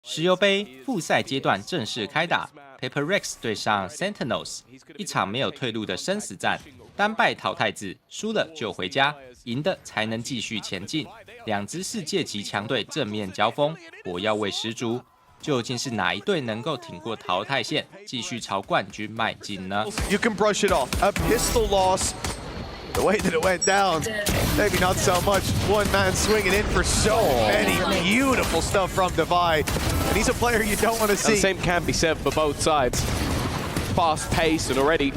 石油杯复赛阶段正式开打 ，PRX 对上 Sentinels， 一场没有退路的生死战，单败淘汰制，输了就回家，赢的才能继续前进。两支世界级强队正面交锋，火药味十足。究竟是哪一队能够挺过淘汰线，继续朝冠军迈进呢 ？You can brush it off. A pistol loss. The way that it went down, maybe not so much. One man swinging in for so many beautiful stuff from Divide. And he's a player you don't want to see. The same can be said for both sides. Fast pace and already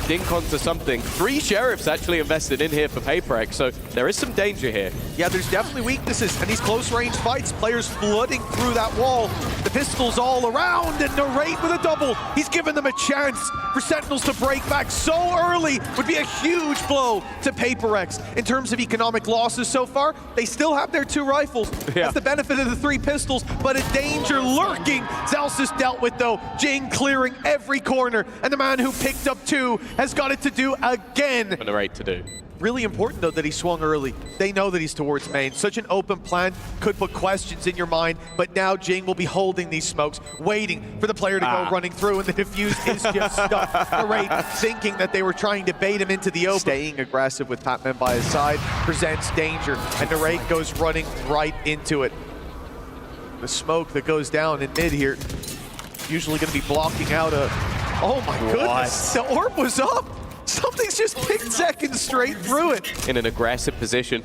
dink onto something. 3 sheriffs actually invested in here for PRX, so there is some danger here. Yeah, there's definitely weaknesses, and these close-range fights, players flooding through that wall. The pistols all around, and Narrate with a double. He's given them a chance for Sentinels to break back so early. Would be a huge blow to PRX. In terms of economic losses so far, they still have their 2 rifles. Yeah. That's the benefit of the 3 pistols, but a danger lurking. Zalsis dealt with, though. Jing clearing every corner, and the man who picked up 2 has got it to do again. Narrate to do. Really important, though, that he swung early. They know that he's towards main. Such an open plan could put questions in your mind, but now Jing will be holding these smokes, waiting for the player to go running through, and the defuse is just stuck. Narrate thinking that they were trying to bait him into the open. Staying aggressive with patmen by his side presents danger, and Narrate goes running right into it. The smoke that goes down in mid here, usually going to be blocking out a... Oh my goodness, the orb was up! Something's just picked seconds straight through it. In an aggressive position.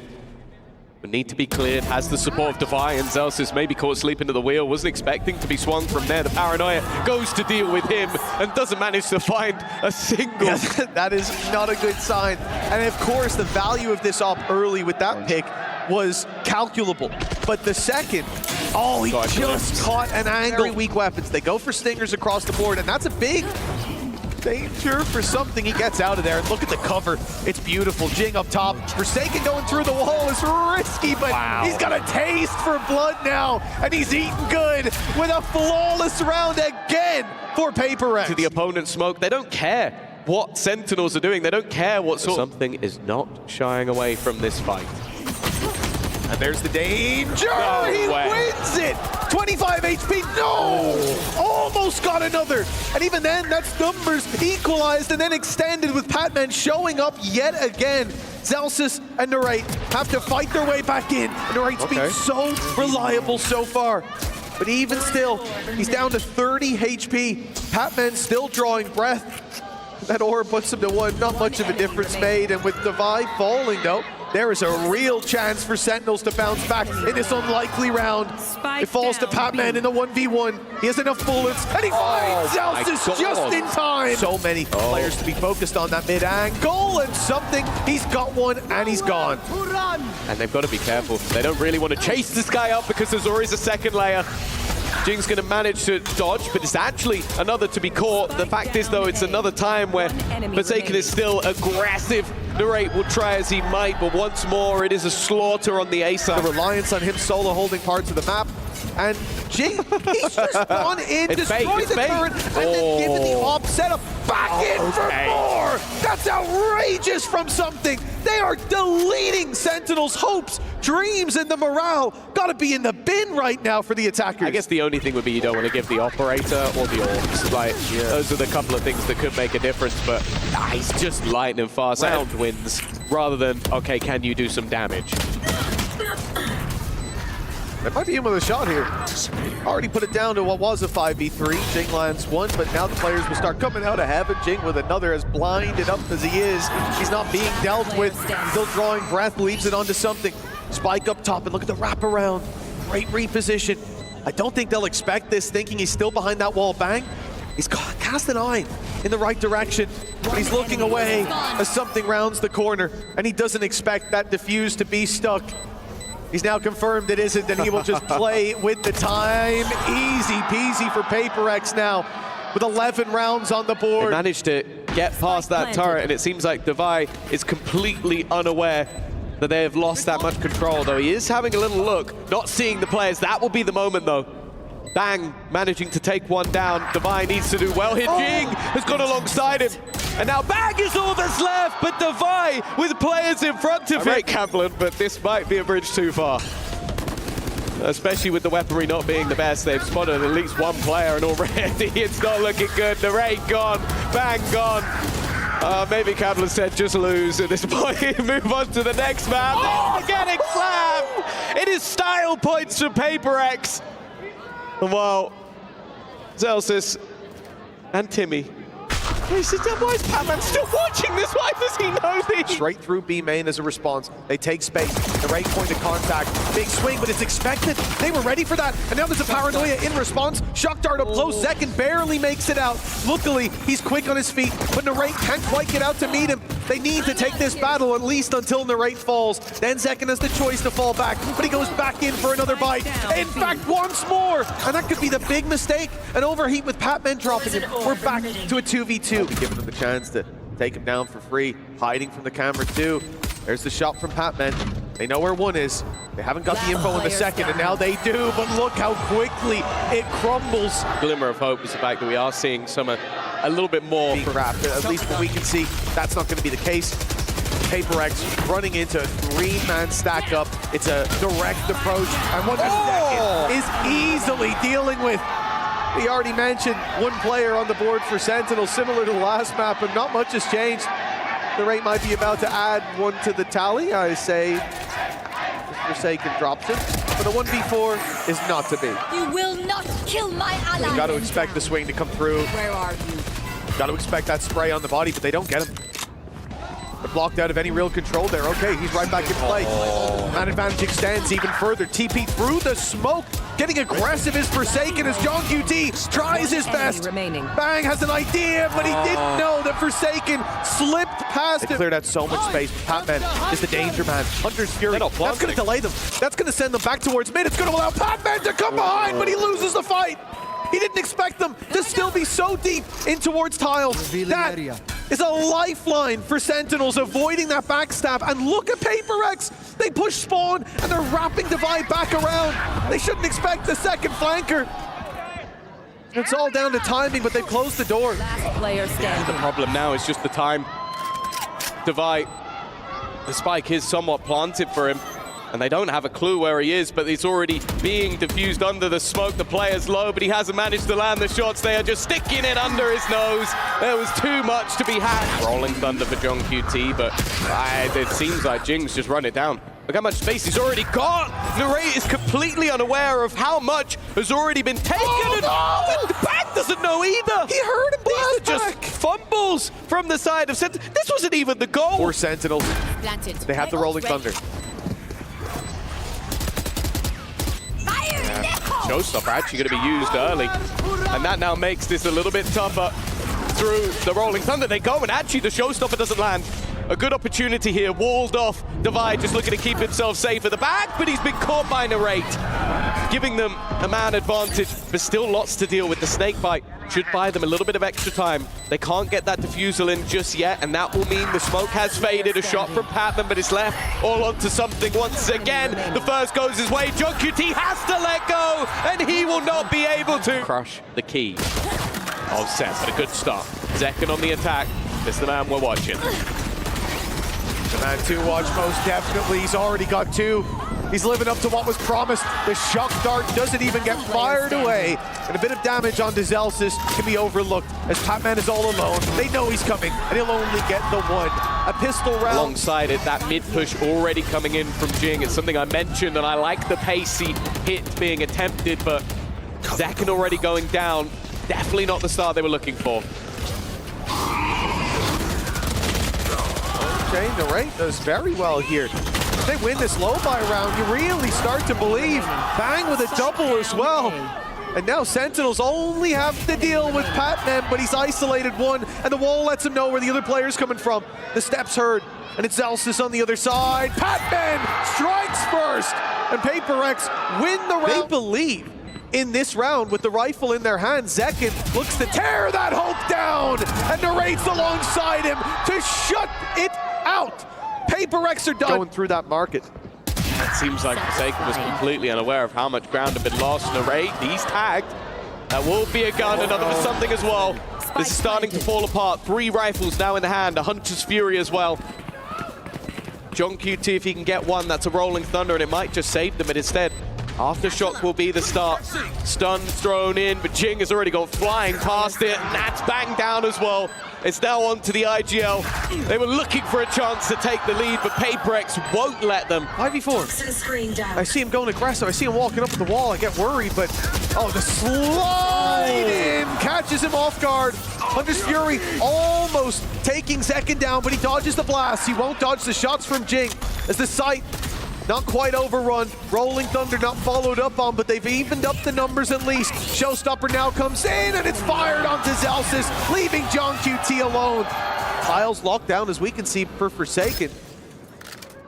But need to be cleared, has the support of Divide, and Zalsis maybe caught sleeping to the wheel, wasn't expecting to be swung from there. The paranoia goes to deal with him and doesn't manage to find a single. Yeah, that is not a good sign. And of course, the value of this op early with that pick was calculable. But the second, oh, he just caught an angle. Very weak weapons. They go for stingers across the board, and that's a big danger for something. He gets out of there, and look at the cover. It's beautiful. Jing up top. Forsaken going through the wall is risky, but he's got a taste for blood now, and he's eating good with a flawless round again for PRX. To the opponent's smoke, they don't care what Sentinels are doing. They don't care what sort. Something is not shying away from this fight. And there's the danger! No he way. Wins it! 25 HP, no! Almost got another! And even then, that's numbers equalized and then extended with patmen showing up yet again. Zalsis and Narrate have to fight their way back in. Narrate's been so reliable so far. But even still, he's down to 30 HP. Patmen still drawing breath. That orb puts him to 1, not much of a difference made. And with Divide falling, though, there is a real chance for Sentinels to bounce back in this unlikely round. It falls to patmen in the 1v1. He has enough bullets, and he finds Zalsis just in time. So many players to be focused on that mid angle, and something, he's got one, and he's gone. And they've got to be careful. They don't really want to chase this guy up because there's always a second layer. Jing's going to manage to dodge, but it's actually another to be caught. The fact is, though, it's another time where Forsaken is still aggressive. Narrate will try as he might, but once more, it is a slaughter on the A side. The reliance on him solo holding parts of the map. And Jing, he's just gone in, destroyed the turret, and then given the op setup back in for more! That's outrageous from something! They are deleting Sentinel's hopes, dreams, and the morale. Gotta be in the bin right now for the attackers. I guess the only thing would be you don't want to give the operator or the orbs. Like, those are the couple of things that could make a difference, but he's just lightning fast. Round wins, rather than, okay, can you do some damage? It might be in with a shot here. Already put it down to what was a 5v3. Jing lands 1, but now the players will start coming out of heaven. Jing with another, as blinded up as he is. He's not being dealt with. Still drawing breath, leaves it onto something. Spike up top, and look at the wraparound. Great reposition. I don't think they'll expect this, thinking he's still behind that wall. Bang. He's cast an eye in the right direction, but he's looking away as something rounds the corner, and he doesn't expect that defuse to be stuck. He's now confirmed it isn't, and he will just play with the time. Easy peasy for PRX now, with 11 rounds on the board. They managed to get past that turret, and it seems like Divide is completely unaware that they have lost that much control, though he is having a little look, not seeing the players. That will be the moment, though. Bang, managing to take one down. Divide needs to do well here. Jing has gone alongside him. And now Bang is all that's left, but Divide with players in front of him. Kaplan, but this might be a bridge too far. Especially with the weaponry not being the best. They've spotted at least one player, and already it's not looking good. The raid gone, Bang gone. Maybe Kaplan said just lose at this point. Move on to the next map. Oh, getting slammed! It is style points for PRX. Well, Zelsis and Timmy. Why is patmen still watching this? Why does he know these? Straight through B main as a response. They take space. The right point of contact. Big swing, but it's expected. They were ready for that. And now there's a paranoia in response. Shock dart up close. Zekin barely makes it out. Luckily, he's quick on his feet, but Narrate can't quite get out to meet him. They need to take this battle at least until Narrate falls. Then Zekin has the choice to fall back, but he goes back in for another bite. In fact, once more. And that could be the big mistake. An overheat with patmen dropping him. We're back to a 2v2. Giving them the chance to take him down for free. Hiding from the camera too. There's the shot from patmen. They know where one is. They haven't got the info in the second, and now they do, but look how quickly it crumbles. Glimmer of hope is the fact that we are seeing some a little bit more. At least what we can see, that's not going to be the case. PRX running into a three-man stack up. It's a direct approach, and what the second is easily dealing with. We already mentioned one player on the board for Sentinel, similar to the last map, but not much has changed. The rate might be about to add one to the tally. I say Forsaken drops it, but a 1v4 is not to be. You will not kill my ally. You've got to expect the swing to come through. Where are you? Got to expect that spray on the body, but they don't get him. They're blocked out of any real control there. Okay, he's right back in play. Man advantage extends even further. TP through the smoke. Getting aggressive is Forsaken as John QT tries his best. Bang has an idea, but he didn't know that Forsaken slipped past him. They cleared out so much space. patmen is the danger man. Hunter's Fury. That's going to delay them. That's going to send them back towards mid. It's going to allow patmen to come behind, but he loses the fight. He didn't expect them to still be so deep in towards tiles. That is a lifeline for Sentinels, avoiding that backstab. And look at PRX. They push spawn, and they're wrapping Divide back around. They shouldn't expect the second flanker. It's all down to timing, but they've closed the door. Last player standing. The problem now is just the time. Divide, the spike is somewhat planted for him, and they don't have a clue where he is, but it's already being diffused under the smoke. The player's low, but he hasn't managed to land the shots. They are just sticking it under his nose. There was too much to be had. Rolling thunder for John QT, but it seems like Jing's just run it down. Look how much space he's already got. Narrate is completely unaware of how much has already been taken. And the back doesn't know either. He heard him blast These are just fumbles from the side of Sentinel. This wasn't even the goal. For Sentinels, they have the rolling thunder. Showstopper actually going to be used early, and that now makes this a little bit tougher. Through the rolling thunder they go, and actually the showstopper doesn't land. A good opportunity here, walled off. Divide just looking to keep himself safe at the back, but he's been caught by Narrate, giving them a man advantage, but still lots to deal with. The snake bite should buy them a little bit of extra time. They can't get that defusal in just yet, and that will mean the smoke has faded. A shot from patmen, but it's left all onto something once again. The first goes his way. John QT has to let go, and he will not be able to crush the key of Sen, but a good start. Zekin on the attack. This is the man we're watching. The man to watch most definitely. He's already got two. He's living up to what was promised. The shock dart doesn't even get fired away. And a bit of damage onto Zelsis can be overlooked as patmen is all alone. They know he's coming, and he'll only get the one. A pistol round. Alongside it, that mid push already coming in from Jing. It's something I mentioned, and I like the pacey hit being attempted, but Zekin already going down. Definitely not the start they were looking for. Okay, Narrate does very well here. If they win this low buy round, you really start to believe. Bang with a double as well. And now Sentinels only have to deal with patmen, but he's isolated one, and the wall lets him know where the other player's coming from. The steps heard, and it's Zelsis on the other side. patmen strikes first, and PRX win the round. They believe in this round with the rifle in their hand. Zekin looks to tear that Hulk down, and Narrate's alongside him to shut it out. PRX are done. Going through that market. It seems like Forsaken was completely unaware of how much ground had been lost. Narrate, he's tagged. That will be a gun, another for something as well. This is starting to fall apart. 3 rifles now in the hand, a Hunter's Fury as well. John QT, if he can get one, that's a rolling thunder, and it might just save them, but instead, Aftershock will be the start. Stun thrown in, but Jing has already gone flying past it, and that's banged down as well. It's now on to the IGL. They were looking for a chance to take the lead, but PRX won't let them. 5v4. I see him going aggressive. I see him walking up to the wall. I get worried, but oh, the slide in catches him off guard. Hunter's Fury almost taking second down, but he dodges the blast. He won't dodge the shots from Jing as the sight not quite overrun. Rolling Thunder not followed up on, but they've evened up the numbers at least. Showstopper now comes in, and it's fired onto Zelsis, leaving John QT alone. Tiles locked down, as we can see, for Forsaken.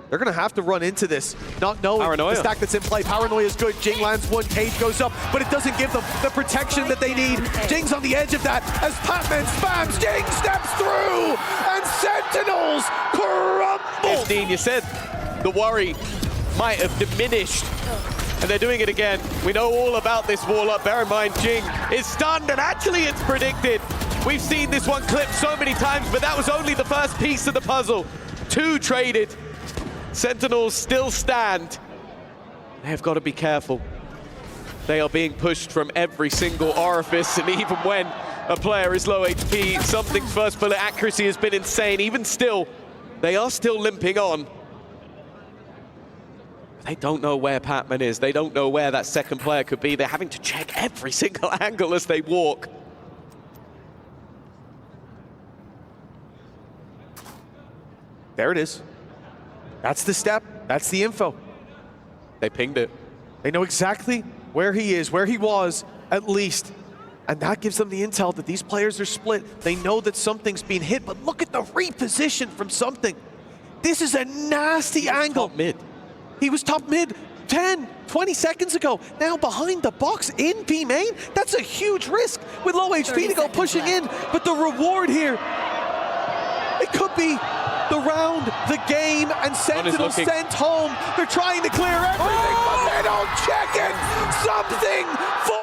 They're gonna have to run into this, not knowing Paranoia. the stack that's in play. Paranoia is good. Jing lands one, Cage goes up, but it doesn't give them the protection that they need. Jing's on the edge of that as patmen spams. Jing steps through, and Sentinels crumble. 15, you said the worry might have diminished, and they're doing it again. We know all about this wall up. Bear in mind, Jing is stunned, and actually it's predicted. We've seen this one clipped so many times, but that was only the first piece of the puzzle. 2 traded. Sentinels still stand. They've got to be careful. They are being pushed from every single orifice, and even when a player is low HP, something's first bullet accuracy has been insane. Even still, they are still limping on. They don't know where patmen is. They don't know where that second player could be. They're having to check every single angle as they walk. There it is. That's the step. That's the info. They pinged it. They know exactly where he is, where he was, at least. And that gives them the intel that these players are split. They know that something's being hit, but look at the reposition from something. This is a nasty angle. Top mid. He was top mid 10, 20 seconds ago. Now behind the box in B main. That's a huge risk with low HP to go pushing in. But the reward here, it could be the round, the game, and Sentinel sent home. They're trying to clear everything, but they don't check it. Something for